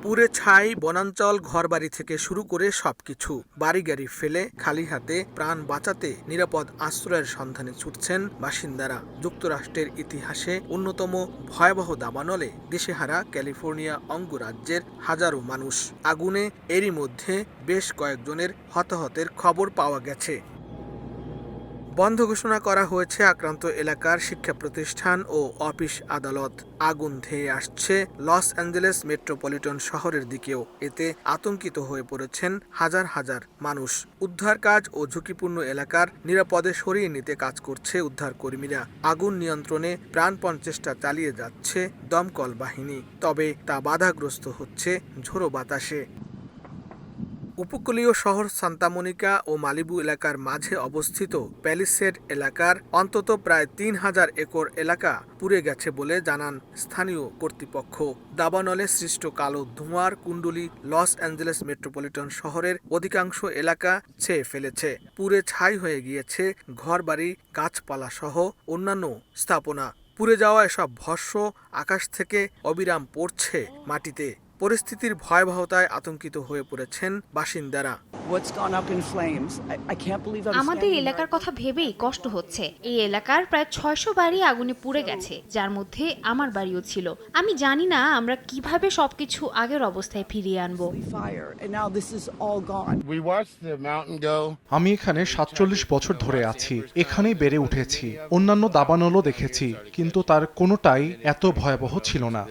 পুড়ে ছাই বনাঞ্চল, ঘরবাড়ি থেকে শুরু করে সবকিছু। বাড়িগাড়ি ফেলে খালি হাতে প্রাণ বাঁচাতে নিরাপদ আশ্রয়ের সন্ধানে ছুটছেন বাসিন্দারা। যুক্তরাষ্ট্রের ইতিহাসে অন্যতম ভয়াবহ দাবানলে দিশেহারা ক্যালিফোর্নিয়া অঙ্গরাজ্যের হাজারো মানুষ। আগুনে এরই মধ্যে বেশ কয়েকজনের হতাহতের খবর পাওয়া গেছে। বন্ধ ঘোষণা করা হয়েছে আক্রান্ত এলাকার শিক্ষা প্রতিষ্ঠান ও অফিস আদালত। আগুন ধেয়ে আসছে লস অ্যাঞ্জেলেস মেট্রোপলিটন শহরের দিকেও। এতে আতঙ্কিত হয়ে পড়েছেন হাজার হাজার মানুষ। উদ্ধার কাজ ও ঝুঁকিপূর্ণ এলাকার নিরাপদে সরিয়ে নিতে কাজ করছে উদ্ধার কর্মীরা। আগুন নিয়ন্ত্রণে প্রাণপণ চেষ্টা চালিয়ে যাচ্ছে দমকল বাহিনী, তবে তা বাধাগ্রস্ত হচ্ছে ঝোড়ো বাতাসে। উপকূলীয় শহর সান্তা মনিকা ও মালিবু এলাকার মাঝে অবস্থিত প্যালিসেড এলাকার অন্তত প্রায় ৩,০০০ একর এলাকা পুড়ে গেছে বলে জানান স্থানীয় কর্তৃপক্ষ। দাবানলে সৃষ্ট কালো ধোঁয়ার কুণ্ডলী লস অ্যাঞ্জেলেস মেট্রোপলিটন শহরের অধিকাংশ এলাকা ছেয়ে ফেলেছে। পুড়ে ছাই হয়ে গিয়েছে ঘরবাড়ি, গাছপালা সহ অন্যান্য স্থাপনা। পুড়ে যাওয়া এসব ভস্ম আকাশ থেকে অবিরাম পড়ছে মাটিতে। পরিস্থিতির ভয়াবহতায় আতঙ্কিত হয়ে পড়েছেন বাসিন্দারা। আমাদের এলাকার কথা ভেবেই কষ্ট হচ্ছে। এই এলাকার প্রায় ৬০০ বাড়ি আগুনে পুড়ে গেছে, যার মধ্যে আমার বাড়িও ছিল। আমি জানি না আমরা কিভাবে সবকিছু আগের অবস্থায় ফিরিয়ে আনবো। আমি এখানে ৪৭ বছর ধরে আছি, এখানেই বেড়ে উঠেছি। অন্যান্য দাবানলও দেখেছি, কিন্তু তার কোনোটাই এত ভয়াবহ ছিল না।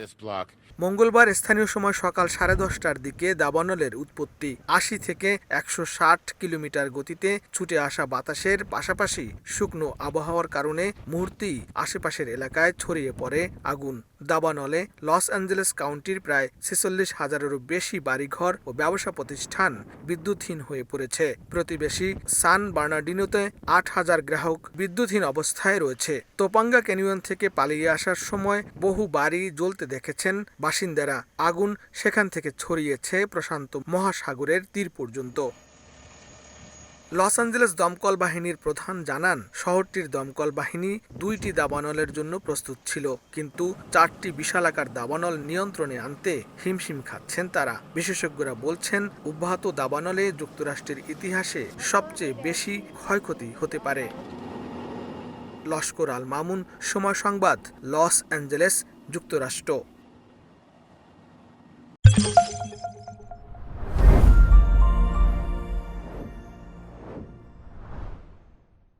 মঙ্গলবার স্থানীয় সময় সকাল 10:30টার দিকে দাবানলের উৎপত্তি। ৮০ থেকে ১৬০ কিলোমিটার গতিতে ছুটে আসা বাতাসের পাশাপাশি শুকনো আবহাওয়ার কারণে মুহূর্তেই আশেপাশের এলাকায় ছড়িয়ে পড়ে আগুন। দাবানলে লস অ্যাঞ্জেলেস কাউন্টির প্রায় ৪৬,০০০-এরও বেশি বাড়িঘর ও ব্যবসা প্রতিষ্ঠান বিদ্যুৎহীন হয়ে পড়েছে। প্রতিবেশী সান বার্নার্ডিনোতে ৮,০০০ গ্রাহক বিদ্যুৎহীন অবস্থায় রয়েছে। তোপাঙ্গা ক্যানিয়ন থেকে পালিয়ে আসার সময় বহু বাড়ি জ্বলতে দেখেছেন বাসিন্দারা। আগুন সেখান থেকে ছড়িয়েছে প্রশান্ত মহাসাগরের তীর পর্যন্ত। লস অ্যাঞ্জেলেস দমকল বাহিনীর প্রধান জানান, শহরটির দমকল বাহিনী ২টি দাবানলের জন্য প্রস্তুত ছিল, কিন্তু ৪টি বিশালাকার দাবানল নিয়ন্ত্রণে আনতে হিমশিম খাচ্ছেন তারা। বিশেষজ্ঞরা বলছেন, অব্যাহত দাবানলে যুক্তরাষ্ট্রের ইতিহাসে সবচেয়ে বেশি ক্ষয়ক্ষতি হতে পারে। লস্কর আল মামুন, সময় সংবাদ, লস অ্যাঞ্জেলেস, যুক্তরাষ্ট্র।